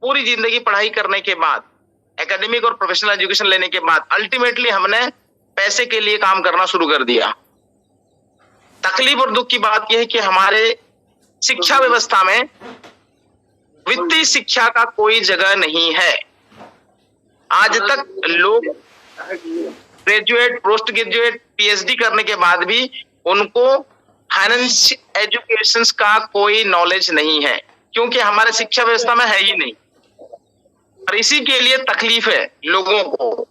पूरी जिंदगी पढ़ाई करने के बाद, एकेडमिक और प्रोफेशनल एजुकेशन लेने के बाद अल्टीमेटली हमने पैसे के लिए काम करना शुरू कर दिया। तकलीफ और दुख की बात यह है कि हमारे शिक्षा व्यवस्था में वित्तीय शिक्षा का कोई जगह नहीं है। आज तक लोग ग्रेजुएट, पोस्ट ग्रेजुएट, पीएचडी करने के बाद भी उनको फाइनेंस एजुकेशन का कोई नॉलेज नहीं है, क्योंकि हमारे शिक्षा व्यवस्था में है ही नहीं। और इसी के लिए तकलीफ है लोगों को।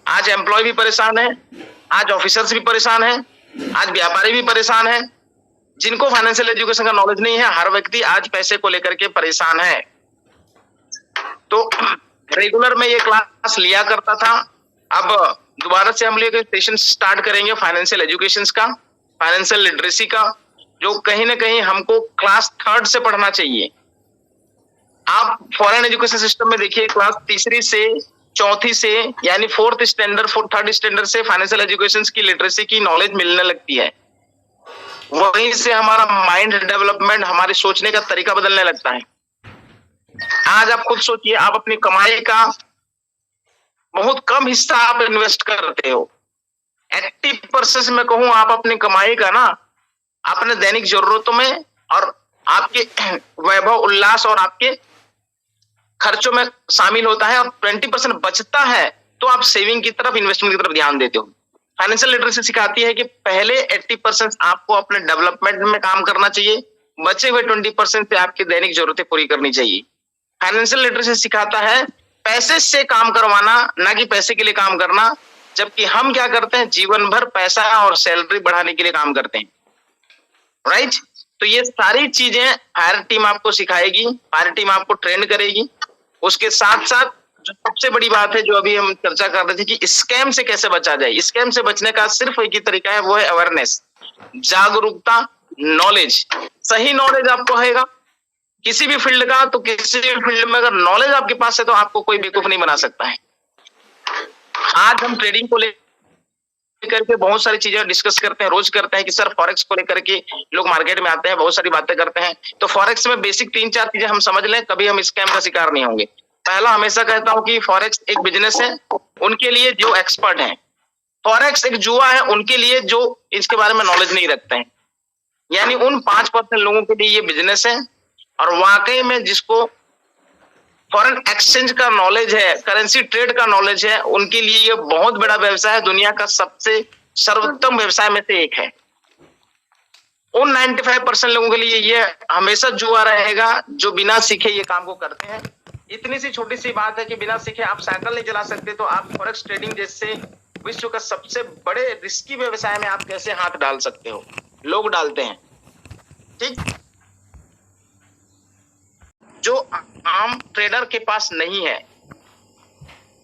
आज एम्प्लॉय भी परेशान है, आज ऑफिसर्स भी परेशान है, आज व्यापारी भी परेशान है। जिनको फाइनेंशियल एजुकेशन का नॉलेज नहीं है, हर व्यक्ति आज पैसे को लेकर के परेशान है। तो रेगुलर में ये क्लास लिया करता था, अब दोबारा से हम लोग सेशन स्टार्ट करेंगे फाइनेंशियल एजुकेशन का, फाइनेंशियल लिटरेसी का, जो कहीं ना कहीं हमको क्लास 3rd से पढ़ना चाहिए। आप फॉरेन एजुकेशन सिस्टम में देखिए, क्लास 3री से 4थी से यानी 4th स्टैंडर्ड 3rd स्टैंडर्ड से फाइनेंशियल एजुकेशन की लिटरेसी की नॉलेज मिलने लगती है। वहीं से हमारा माइंड डेवलपमेंट, हमारे सोचने का तरीका बदलने लगता है। आज आप खुद सोचिए, आप अपनी कमाई का बहुत कम हिस्सा आप इन्वेस्ट करते हो। 80% में कहूं, आप अपनी कमाई का ना अपने दैनिक जरूरतों में और आपके वैभव उल्लास और आपके खर्चों में शामिल होता है, और 20% बचता है तो आप सेविंग की तरफ, इन्वेस्टमेंट की तरफ ध्यान देते हो। फाइनेंशियल लिटरेसी सिखाती है कि पहले 80% आपको अपने डेवलपमेंट में काम करना चाहिए, बचे हुए 20% से आपकी दैनिक जरूरतें पूरी करनी चाहिए। फाइनेंशियल लिटरेसी सिखाता है पैसे से काम करवाना, ना कि पैसे के लिए काम करना। जबकि हम क्या करते हैं, जीवन भर पैसा और सैलरी बढ़ाने के लिए काम करते हैं, राइट। तो ये सारी चीजें फायर टीम आपको सिखाएगी, फायर टीम आपको ट्रेन करेगी। उसके साथ साथ जो सबसे बड़ी बात है, जो अभी हम चर्चा कर रहे थे कि स्कैम से कैसे बचा जाए, स्कैम से बचने का सिर्फ एक ही तरीका है, वो है अवेयरनेस, जागरूकता, नॉलेज। सही नॉलेज आपको रहेगा किसी भी फील्ड का, तो किसी भी फील्ड में अगर नॉलेज आपके पास है तो आपको कोई बेवकूफ नहीं बना सकता है। आज हम ट्रेडिंग को लेकर के बहुत सारी चीजें डिस्कस करते हैं, रोज करते हैं कि सर फॉरेक्स को लेकर के लोग मार्केट में आते हैं, बहुत सारी बातें करते हैं। तो फॉरेक्स में बेसिक 3-4 चीजें हम समझ लें, कभी हम स्कैम का शिकार नहीं होंगे। पहला, हमेशा कहता हूं कि फॉरेक्स एक बिजनेस है उनके लिए जो एक्सपर्ट हैं, फॉरेक्स एक जुआ है उनके लिए जो इसके बारे में नॉलेज नहीं रखते हैं। यानी उन 5% लोगों के लिए ये बिजनेस है, और वाकई में जिसको फॉरेन एक्सचेंज का नॉलेज है, करेंसी ट्रेड का नॉलेज है, उनके लिए ये बहुत बड़ा व्यवसाय है, दुनिया का सबसे सर्वोत्तम व्यवसाय में से एक है। उन 95% लोगों के लिए ये हमेशा जुआ रहेगा जो बिना सीखे ये काम को करते हैं। इतनी सी छोटी सी बात है कि बिना सीखे आप साइकिल नहीं चला सकते, तो आप फॉरेक्स ट्रेडिंग जैसे विश्व का सबसे बड़े रिस्की व्यवसाय में आप कैसे हाथ डाल सकते हो? लोग डालते हैं, ठीक, जो आम ट्रेडर के पास नहीं है।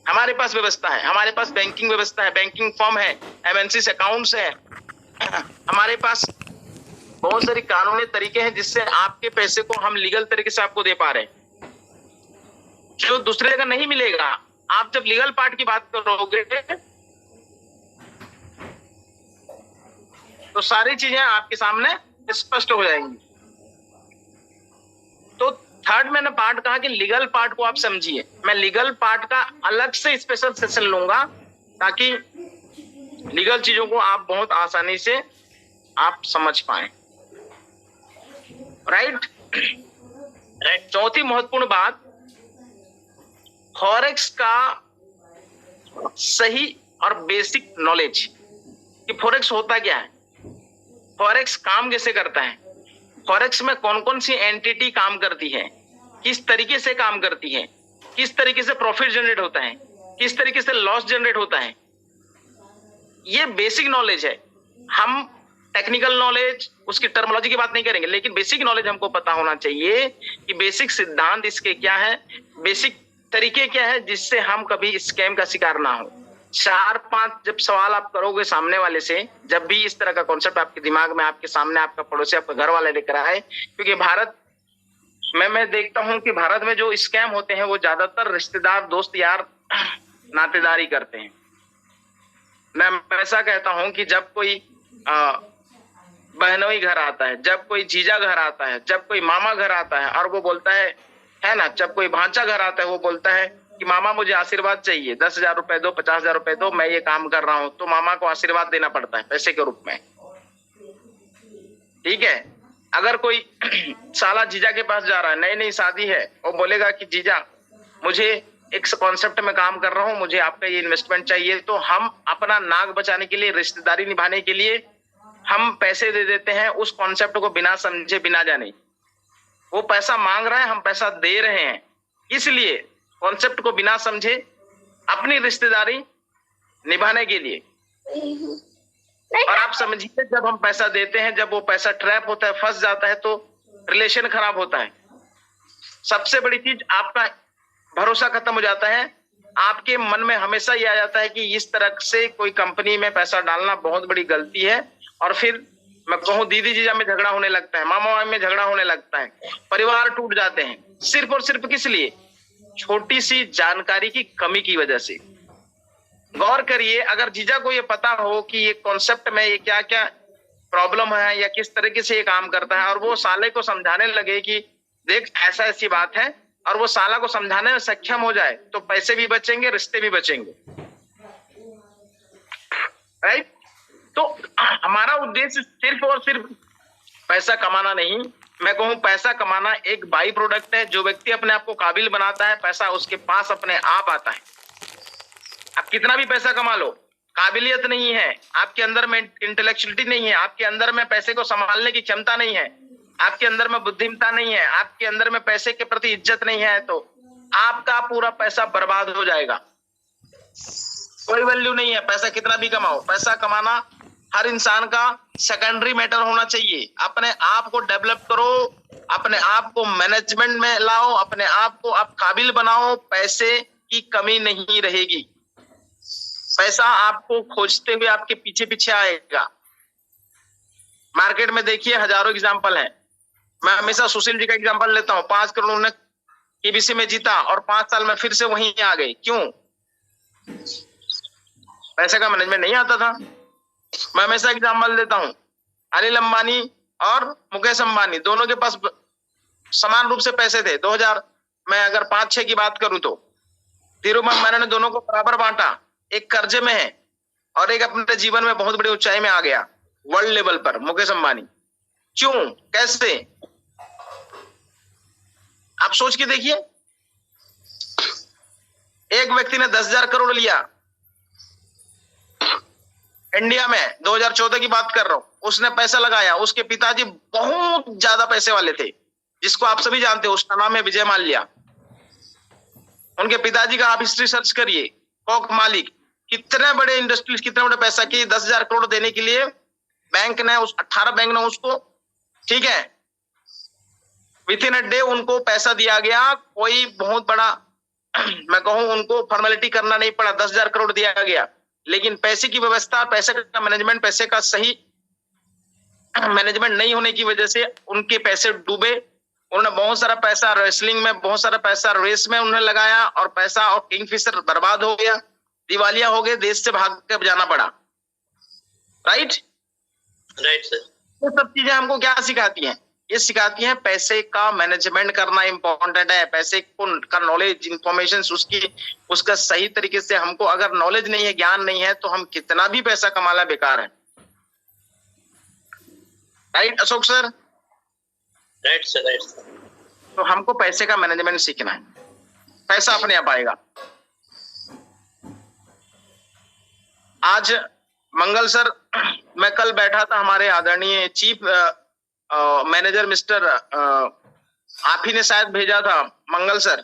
हमारे पास व्यवस्था है, हमारे पास बैंकिंग व्यवस्था है, बैंकिंग फर्म है, एमएनसी अकाउंट्स है, हमारे पास बहुत सारे कानूनी तरीके हैं जिससे आपके पैसे को हम लीगल तरीके से आपको दे पा रहे हैं, जो दूसरे जगह नहीं मिलेगा। आप जब लीगल पार्ट की बात करोगे तो सारी चीजें आपके सामने स्पष्ट हो जाएंगी। तो 3rd मैंने पार्ट कहा कि लीगल पार्ट को आप समझिए। मैं लीगल पार्ट का अलग से स्पेशल सेशन लूंगा ताकि लीगल चीजों को आप बहुत आसानी से आप समझ पाए, राइट। चौथी महत्वपूर्ण बात, फॉरेक्स का सही और बेसिक नॉलेज कि फॉरेक्स होता क्या है, फॉरेक्स काम कैसे करता है, फॉरेक्स में कौन कौन सी एंटिटी काम करती है, किस तरीके से काम करती है, किस तरीके से प्रॉफिट जनरेट होता है, किस तरीके से लॉस जनरेट होता है। ये बेसिक नॉलेज है। हम टेक्निकल नॉलेज, उसकी टर्मोलॉजी की बात नहीं करेंगे, लेकिन बेसिक नॉलेज हमको पता होना चाहिए कि बेसिक सिद्धांत इसके क्या है, बेसिक तरीके क्या है, जिससे हम कभी स्कैम का शिकार ना हो। 4-5 जब सवाल आप करोगे सामने वाले से, जब भी इस तरह का कॉन्सेप्ट आपके दिमाग में, आपके सामने आपका पड़ोसी, आपका घर वाले लेकर आए, क्योंकि भारत में मैं देखता हूं कि भारत में जो स्कैम होते हैं वो ज्यादातर रिश्तेदार, दोस्त यार, नातेदारी करते हैं। मैं ऐसा कहता हूं कि जब कोई बहनोई घर आता है, जब कोई जीजा घर आता है, जब कोई मामा घर आता है और वो बोलता है है ना, जब कोई भांचा घर आता है वो बोलता है कि मामा मुझे आशीर्वाद चाहिए, 10,000 रुपए दो, 50,000 रुपए दो, मैं ये काम कर रहा हूं, तो मामा को आशीर्वाद देना पड़ता है पैसे के रूप में। ठीक है। अगर कोई साला जीजा के पास जा रहा है, नई नई शादी है, वो बोलेगा कि जीजा मुझे एक कॉन्सेप्ट में काम कर रहा हूं, मुझे आपका ये इन्वेस्टमेंट चाहिए, तो हम अपना नाक बचाने के लिए, रिश्तेदारी निभाने के लिए हम पैसे दे देते हैं उस कॉन्सेप्ट को बिना समझे बिना जाने। वो पैसा मांग रहा है, हम पैसा दे रहे हैं, इसलिए कॉन्सेप्ट को बिना समझे अपनी रिश्तेदारी निभाने के लिए। और आप समझिए, जब हम पैसा देते हैं, जब वो पैसा ट्रैप होता है, फंस जाता है, तो रिलेशन खराब होता है। सबसे बड़ी चीज, आपका भरोसा खत्म हो जाता है। आपके मन में हमेशा ये आ जाता है कि इस तरह से कोई कंपनी में पैसा डालना बहुत बड़ी गलती है। और फिर मैं कहूँ दीदी जीजा में झगड़ा होने लगता है, मामा मामी में झगड़ा होने लगता है, परिवार टूट जाते हैं, सिर्फ और सिर्फ किस लिए? छोटी सी जानकारी की कमी की वजह से। गौर करिए, अगर जीजा को ये पता हो कि ये कॉन्सेप्ट में ये क्या क्या प्रॉब्लम है या किस तरीके से ये काम करता है, और वो साले को समझाने लगे कि देख ऐसा ऐसी बात है, और वो साला को समझाने में सक्षम हो जाए, तो पैसे भी बचेंगे, रिश्ते भी बचेंगे। राइट? तो हमारा उद्देश्य सिर्फ और सिर्फ पैसा कमाना नहीं, मैं कहूं पैसा कमाना एक बाई प्रोडक्ट है। जो व्यक्ति अपने आप को काबिल बनाता है, पैसा उसके पास अपने आप आता है। आप कितना भी पैसा कमा लो, काबिलियत नहीं है आपके अंदर में, इंटेलेक्चुअलिटी नहीं है आपके अंदर में, पैसे को संभालने की क्षमता नहीं है आपके अंदर में, बुद्धिमत्ता नहीं है आपके अंदर में, पैसे के प्रति इज्जत नहीं है, तो आपका पूरा पैसा बर्बाद हो जाएगा। कोई वैल्यू नहीं है पैसा कितना भी कमाओ। पैसा कमाना हर इंसान का सेकेंडरी मैटर होना चाहिए। अपने आप को डेवलप करो, अपने आप को मैनेजमेंट में लाओ, अपने आप को आप काबिल बनाओ, पैसे की कमी नहीं रहेगी। पैसा आपको खोजते हुए आपके पीछे पीछे आएगा। मार्केट में देखिए हजारों एग्जाम्पल हैं। मैं हमेशा सुशील जी का एग्जाम्पल लेता हूं। 5 करोड़ उन्होंने केबीसी में जीता और 5 साल में फिर से वहीं आ गए। क्यों? पैसे का मैनेजमेंट नहीं आता था। मैं हमेशा एग्जाम्पल देता हूं, अनिल अंबानी और मुकेश अंबानी दोनों के पास समान रूप से पैसे थे। 2000 मैं अगर 5-6 की बात करूं तो धीरूभाई अंबानी ने दोनों को बराबर बांटा। एक कर्जे में है और एक अपने जीवन में बहुत बड़ी ऊंचाई में आ गया, वर्ल्ड लेवल पर, मुकेश अंबानी। क्यों? कैसे? आप सोच के देखिए। एक व्यक्ति ने 10,000 करोड़ लिया इंडिया में, 2014 की बात कर रहा हूं, उसने पैसा लगाया। उसके पिताजी बहुत ज्यादा पैसे वाले थे, जिसको आप सभी जानते हो, उसका नाम है विजय माल्या। उनके पिताजी का आप हिस्ट्री सर्च करिए, कोक मालिक, कितने बड़े इंडस्ट्रीज, कितने बड़े पैसा की 10,000 करोड़ देने के लिए बैंक ने, उस 18 बैंक ने उसको, ठीक है, विथ इन अ डे उनको पैसा दिया गया। कोई बहुत बड़ा मैं कहूं उनको फॉर्मेलिटी करना नहीं पड़ा, 10,000 करोड़ दिया गया। लेकिन पैसे की व्यवस्था, पैसे का मैनेजमेंट, पैसे का सही मैनेजमेंट नहीं होने की वजह से उनके पैसे डूबे। उन्होंने बहुत सारा पैसा रेसलिंग में, बहुत सारा पैसा रेस में उन्होंने लगाया, और पैसा और किंगफिशर बर्बाद हो गया, दिवालिया हो गए, देश से भाग के जाना पड़ा। Right sir. ये सब चीजें हमको क्या सिखाती हैं? ये सिखाती हैं पैसे का मैनेजमेंट करना इंपॉर्टेंट है। पैसे का नॉलेज, इंफॉर्मेशन, उसका सही तरीके से हमको अगर नॉलेज नहीं है, ज्ञान नहीं है, तो हम कितना भी पैसा कमा ला बेकार है। Right Ashok sir? Right sir. तो हमको पैसे का मैनेजमेंट सीखना है, पैसा अपने आप आएगा। आज मंगल सर, मैं कल बैठा था, हमारे आदरणीय चीफ मैनेजर मिस्टर, आप ही ने शायद भेजा था मंगल सर,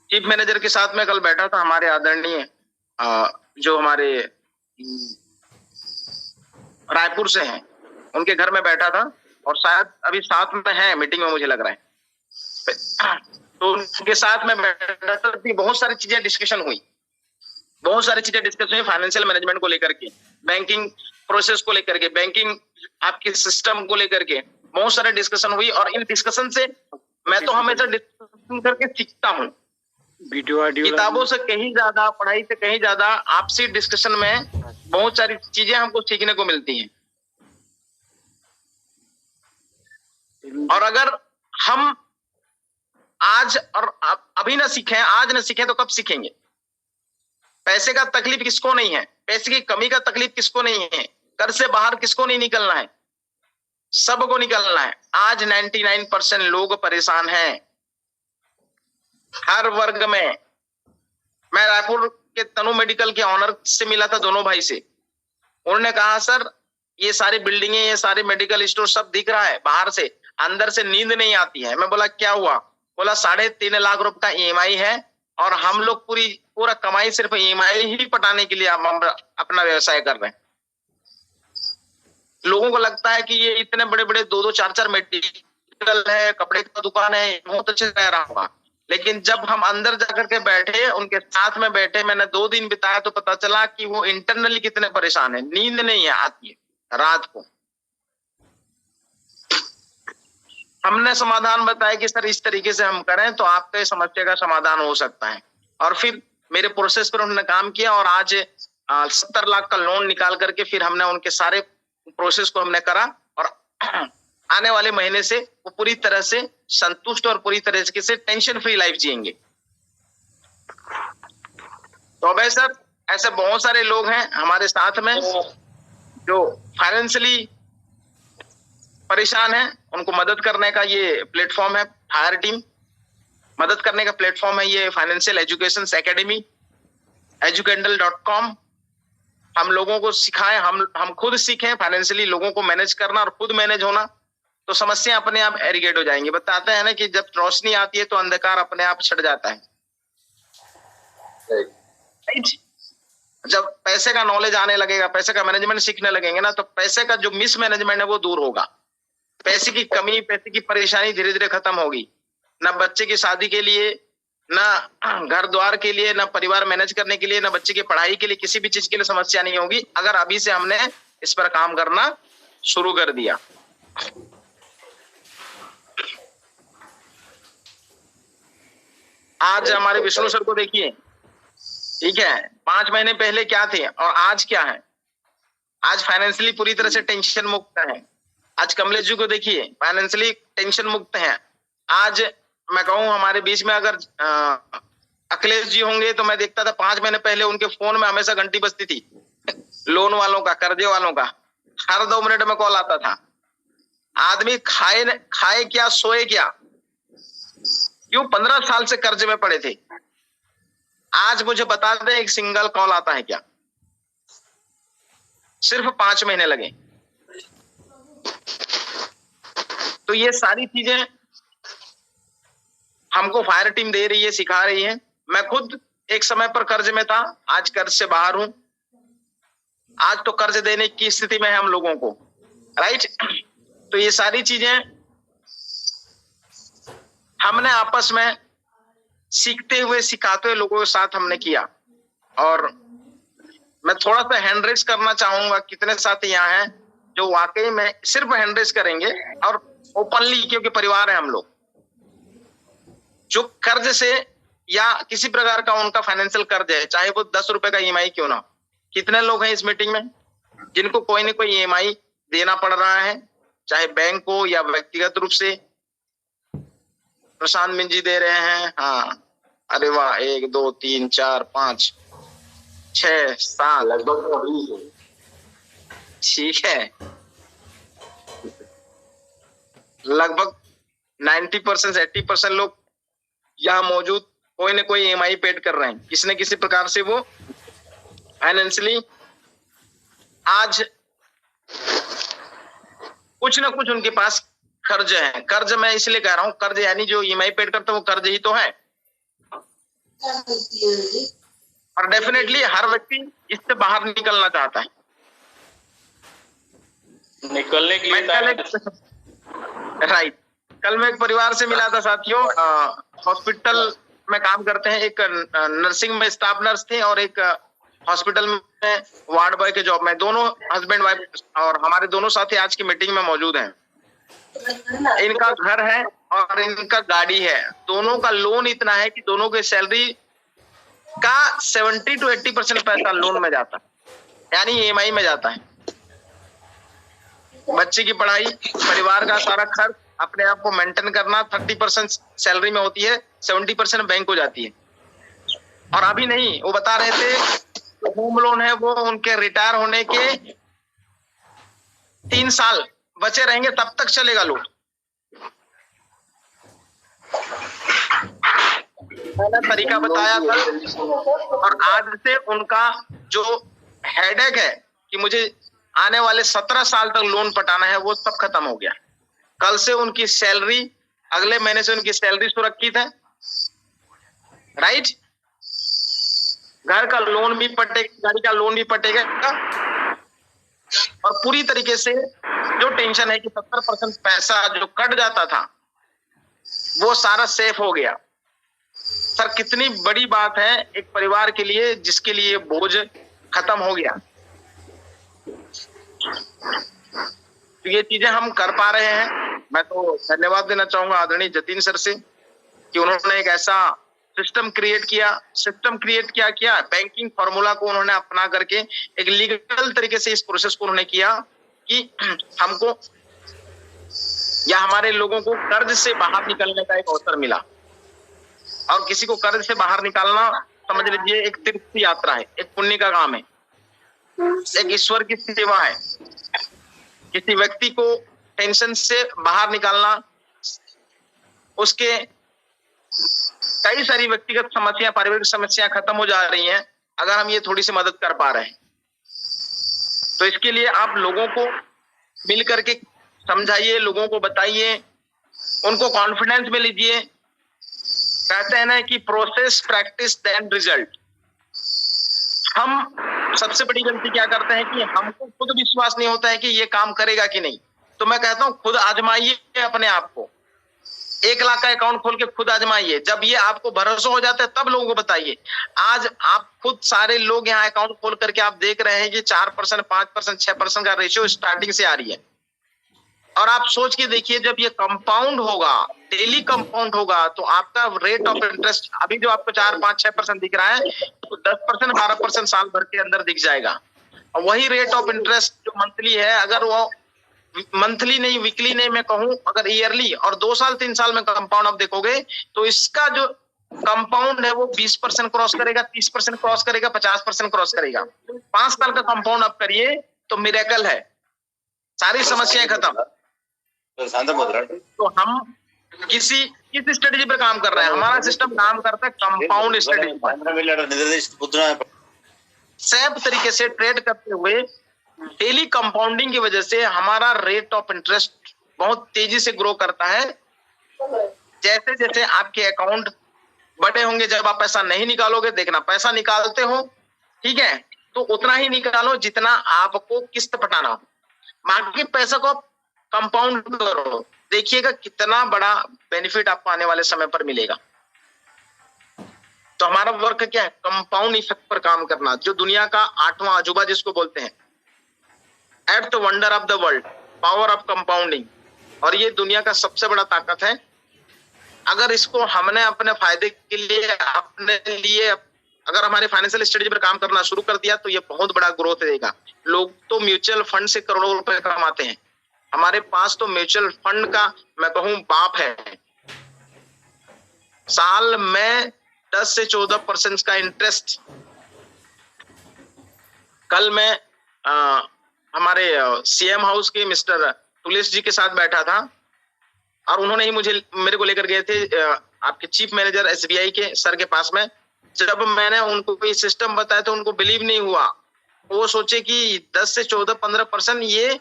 चीफ मैनेजर के साथ में कल बैठा था, हमारे आदरणीय जो हमारे रायपुर से हैं, उनके घर में बैठा था, और शायद अभी साथ में है मीटिंग में, मुझे लग रहा है। तो उनके साथ में बैठा था, बहुत सारी चीजें डिस्कशन हुई, फाइनेंशियल मैनेजमेंट को लेकर के, बैंकिंग प्रोसेस को लेकर के, बैंकिंग आपके सिस्टम को लेकर के बहुत सारे डिस्कशन हुई। और इन डिस्कशन से मैं तो हमेशा डिस्कशन करके सीखता हूँ। किताबों से कहीं ज्यादा, पढ़ाई से कहीं ज्यादा आपसी डिस्कशन में बहुत सारी चीजें हमको सीखने को मिलती हैं। और अगर हम आज और अभी ना सीखें, आज ना सीखें तो कब सीखेंगे? पैसे का तकलीफ किसको नहीं है? पैसे की कमी का तकलीफ किसको नहीं है? कर्ज से बाहर किसको नहीं निकलना है? सबको निकलना है। आज 99% लोग परेशान हैं हर वर्ग में। मैं रायपुर के तनु मेडिकल के ऑनर से मिला था, दोनों भाई से। उन्होंने कहा सर ये सारी बिल्डिंगें, ये सारे मेडिकल स्टोर सब दिख रहा है बाहर से, अंदर से नींद नहीं आती है। मैं बोला क्या हुआ? बोला 3.5 लाख रुपए का EMI है और हम लोग पूरा कमाई सिर्फ EMI ही पटाने के लिए हम अपना व्यवसाय कर रहे हैं। लोगों को लगता है कि ये इतने बड़े बड़े 2-2, 4-4 मेडिकल है, कपड़े का दुकान है, बहुत अच्छे रह रहा होगा। लेकिन जब हम अंदर जाकर के बैठे, उनके साथ में बैठे, मैंने 2 दिन बिताया तो पता चला कि वो इंटरनली कितने परेशान है। नींद नहीं आती है रात को। हमने समाधान बताया कि सर इस तरीके से हम करें तो आपके समस्या का समाधान हो सकता है। और फिर मेरे प्रोसेस पर उन्होंने काम किया और आज 70 लाख का लोन निकाल करके फिर हमने उनके सारे प्रोसेस को हमने करा और आने वाले महीने से वो पूरी तरह से संतुष्ट और पूरी तरह से टेंशन फ्री लाइफ जिएंगे। तो अब सर ऐसे बहुत सारे लोग हैं हमारे साथ में जो फाइनेंशियली परेशान है, उनको मदद करने का ये प्लेटफॉर्म है फायर टीम। मदद करने का प्लेटफॉर्म है ये फाइनेंशियल एजुकेशन एकेडमी, educandle.com। हम लोगों को सिखाएं, हम खुद सीखें फाइनेंशियली लोगों को मैनेज करना और खुद मैनेज होना, तो समस्या अपने आप एरिगेट हो जाएंगी। बताते हैं ना कि जब रोशनी आती है तो अंधकार अपने आप छट जाता है। जब पैसे का नॉलेज आने लगेगा, पैसे का मैनेजमेंट सीखने लगेंगे ना, तो पैसे का जो मिस मैनेजमेंट है वो दूर होगा। पैसे की कमी, पैसे की परेशानी धीरे धीरे खत्म होगी। ना बच्चे की शादी के लिए, ना घर द्वार के लिए, ना परिवार मैनेज करने के लिए, ना बच्चे की पढ़ाई के लिए, किसी भी चीज के लिए समस्या नहीं होगी अगर अभी से हमने इस पर काम करना शुरू कर दिया। आज हमारे विष्णु सर को देखिए, ठीक है, 5 महीने पहले क्या थे और आज क्या है। आज फाइनेंशियली पूरी तरह से टेंशन मुक्त है। आज कमलेश जी को देखिए, फाइनेंशियली टेंशन मुक्त है। आज मैं कहूं हमारे बीच में अगर अखिलेश जी होंगे तो मैं देखता था 5 महीने पहले उनके फोन में हमेशा घंटी बजती थी, लोन वालों का, कर्जे वालों का, हर 2 मिनट में कॉल आता था। आदमी खाए क्या, सोए क्या, क्यों 15 साल से कर्जे में पड़े थे। आज मुझे बता दें एक सिंगल कॉल आता है क्या? सिर्फ 5 महीने लगे। तो ये सारी चीजें हमको फायर टीम दे रही है, सिखा रही है। मैं खुद एक समय पर कर्ज में था, आज कर्ज से बाहर हूं। आज तो कर्ज देने की स्थिति में है हम लोगों को, राइट। तो ये सारी चीजें हमने आपस में सीखते हुए, सिखाते हुए लोगों के साथ हमने किया। और मैं थोड़ा सा हैंड रेस करना चाहूंगा, कितने साथी यहाँ हैं जो वाकई में सिर्फ हैंड रेस करेंगे और ओपनली, क्योंकि परिवार है हम लोग, जो कर्ज से या किसी प्रकार का उनका फाइनेंशियल कर्ज है, चाहे वो 10 रुपए का EMI क्यों ना। कितने लोग हैं इस मीटिंग में जिनको कोई ना कोई EMI देना पड़ रहा है, चाहे बैंक को या व्यक्तिगत रूप से? प्रशांत मिंजी दे रहे हैं, हाँ, अरे वाह, 1 2 3 4 5 6 7 लगभग, ठीक है, लगभग 90% 80% लोग यहाँ मौजूद कोई ना कोई EMI पेड कर रहे हैं, किसी न किसी प्रकार से वो फाइनेंशियली आज कुछ ना कुछ उनके पास कर्ज है। कर्ज मैं इसलिए कह रहा हूं, कर्ज यानी जो EMI पेड करता है वो कर्ज ही तो है। और डेफिनेटली हर व्यक्ति इससे बाहर निकलना चाहता है, निकलने के लिए, राइट। कल मैं एक परिवार से मिला था साथियों, हॉस्पिटल में काम करते हैं, एक नर्सिंग में स्टाफ नर्स थे और एक हॉस्पिटल में वार्ड बॉय के जॉब में, दोनों हस्बैंड वाइफ, और हमारे दोनों साथी आज की मीटिंग में मौजूद हैं। इनका घर है और इनका गाड़ी है, दोनों का लोन इतना है कि दोनों के सैलरी का 70 to 80% पैसा लोन में जाता है, यानी EMI में जाता है। बच्चे की पढ़ाई, परिवार का सारा खर्च, अपने आप को मेंटेन करना 30% सैलरी में होती है, 70% बैंक को जाती है। और अभी नहीं, वो बता रहे थे तो होम लोन है वो उनके रिटायर होने के 3 साल बचे रहेंगे तब तक चलेगा लोन। मैंने तरीका बताया था और आज से उनका जो हेडेक है कि मुझे आने वाले 17 साल तक लोन पटाना है वो सब खत्म हो गया। कल से उनकी सैलरी, अगले महीने से उनकी सैलरी सुरक्षित है, राइट। घर का लोन भी पटेगा, गाड़ी का लोन भी पटेगा और पूरी तरीके से जो टेंशन है कि 70% पैसा जो कट जाता था वो सारा सेफ हो गया। सर कितनी बड़ी बात है एक परिवार के लिए जिसके लिए बोझ खत्म हो गया। तो ये चीजें हम कर पा रहे हैं। मैं तो धन्यवाद देना चाहूंगा आदरणीय जतिन सर से कि उन्होंने एक ऐसा सिस्टम क्रिएट किया बैंकिंग फॉर्मूला को उन्होंने अपना करके एक लीगल तरीके से इस प्रोसेस को उन्होंने किया कि हमको या हमारे लोगों को कर्ज से बाहर निकलने का एक अवसर मिला। और किसी को कर्ज से बाहर निकालना समझ लीजिए एक तीर्थ यात्रा है, एक पुण्य का काम है, एक ईश्वर की सेवा है। किसी व्यक्ति को टेंशन से बाहर निकालना, उसके कई सारी व्यक्तिगत समस्या, पारिवारिक समस्या खत्म हो जा रही हैं अगर हम ये थोड़ी सी मदद कर पा रहे हैं। तो इसके लिए आप लोगों को मिल करके समझाइए, लोगों को बताइए, उनको कॉन्फिडेंस में लीजिए। कहते हैं ना कि प्रोसेस, प्रैक्टिस, देन रिजल्ट। हम सबसे बड़ी गलती क्या करते हैं कि हमको खुद विश्वास नहीं होता है कि ये काम करेगा कि नहीं। तो मैं कहता हूं खुद आजमाइए अपने आप को। 1 लाख का अकाउंट खोल के खुद आजमाइए। जब ये आपको भरोसा हो जाता है तब लोगों को बताइए। आज आप खुद सारे लोग यहाँ अकाउंट खोल करके आप देख रहे हैं कि 4%, 5%, 6% का रेशियो स्टार्टिंग से आ रही है। और आप सोच के देखिए जब ये कंपाउंड होगा, डेली कंपाउंड होगा, तो आपका रेट ऑफ इंटरेस्ट अभी जो आपको 4, 5, 6% दिख रहा है तो 10%, 12% साल भर के अंदर दिख जाएगा। और वही रेट ऑफ इंटरेस्ट जो मंथली है, अगर वो मंथली नहीं, वीकली नहीं, मैं कहूं अगर ईयरली और 2 साल 3 साल में कंपाउंड आप देखोगे तो इसका जो कंपाउंड है वो 20% क्रॉस करेगा, 30% क्रॉस करेगा, 50% क्रॉस करेगा। 5 साल का कंपाउंड आप करिए तो मिरेकल है, सारी समस्याएं खत्म। तो हम किस स्ट्रेटेजी पर काम कर रहे हैं? हमारा सिस्टम काम करता है कंपाउंड स्ट्रेटेजी पर। सेफ तरीके से ट्रेड करते हुए डेली कंपाउंडिंग की वजह से हमारा रेट ऑफ इंटरेस्ट बहुत तेजी से ग्रो करता है। जैसे जैसे आपके अकाउंट बड़े होंगे, जब आप पैसा नहीं निकालोगे, देखना पैसा निकालते हो, ठीक है, तो उतना ही निकालो जितना आपको किस्त पटाना हो। बाकी पैसा को कंपाउंड करो, देखिएगा कितना बड़ा बेनिफिट आपको आने वाले समय पर मिलेगा। तो हमारा वर्क क्या है? कंपाउंड इफेक्ट पर काम करना, जो दुनिया का 8वां अजूबा जिसको बोलते हैं, at the wonder of the world, power of compounding. और ये दुनिया का सबसे बड़ा ताकत है। अगर इसको हमने अपने फायदे के लिए, अपने लिए, अगर हमारे फाइनेंशियल स्ट्रेटेजी पर काम करना शुरू कर दिया तो ये बहुत बड़ा ग्रोथ देगा। लोग तो म्यूचुअल फंड से करोड़ों रुपए कमाते हैं, हमारे पास तो म्यूचुअल फंड का मैं कहूं बाप है। साल में 10 से 14% का इंटरेस्ट। कल मैं हमारे सीएम हाउस के मिस्टर तुलेश जी के साथ बैठा था और उन्होंने ही मेरे को लेकर गए थे आपके चीफ मैनेजर एसबीआई के सर के पास में। जब मैंने उनको ये सिस्टम बताया तो उनको बिलीव नहीं हुआ। वो सोचे कि 10 से 14-15% ये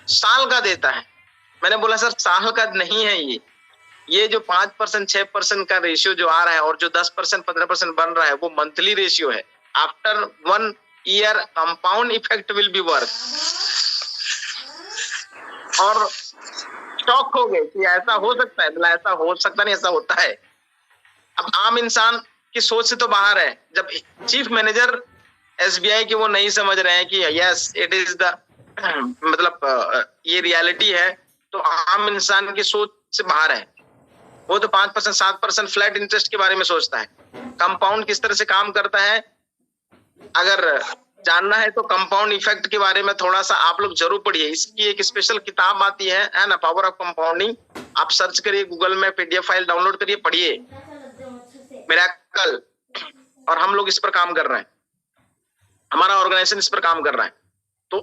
साल का देता है। मैंने बोला सर साल का नहीं है, ये जो 5%, 6% का रेशियो जो आ रहा है और जो 10%, 15% बन रहा है वो मंथली रेशियो है। After 1 year compound effect will be work. और शॉक हो गए कि ऐसा हो सकता है। मतलब ऐसा हो सकता नहीं, ऐसा होता है। अब आम इंसान की सोच से तो बाहर है। जब चीफ मैनेजर एसबीआई के वो नहीं समझ रहे हैं कि यस इट इज द मतलब ये रियलिटी है, तो आम इंसान की सोच से बाहर है। वो तो 5%, 7% फ्लैट इंटरेस्ट के बारे में सोचता है। कंपाउंड किस तरह से काम करता है, अगर जानना है तो कंपाउंड इफेक्ट के बारे में थोड़ा सा आप लोग जरूर पढ़िए। इसकी एक स्पेशल किताब आती है ना, पावर ऑफ कंपाउंडिंग। आप सर्च करिए गूगल में, पीडीएफ फाइल डाउनलोड करिए, पढ़िए मिरेकल। और हम लोग इस पर काम कर रहे हैं, हमारा ऑर्गेनाइजेशन इस पर काम कर रहा है। तो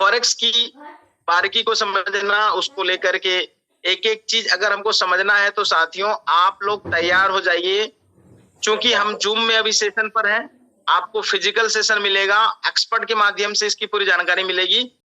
फॉरेक्स की बारीकी को समझना, उसको लेकर के एक एक चीज अगर हमको समझना है तो साथियों आप लोग तैयार हो जाइए, क्योंकि हम जूम में अभी सेशन पर हैं। आपको फिजिकल सेशन मिलेगा, एक्सपर्ट के माध्यम से इसकी पूरी जानकारी मिलेगी।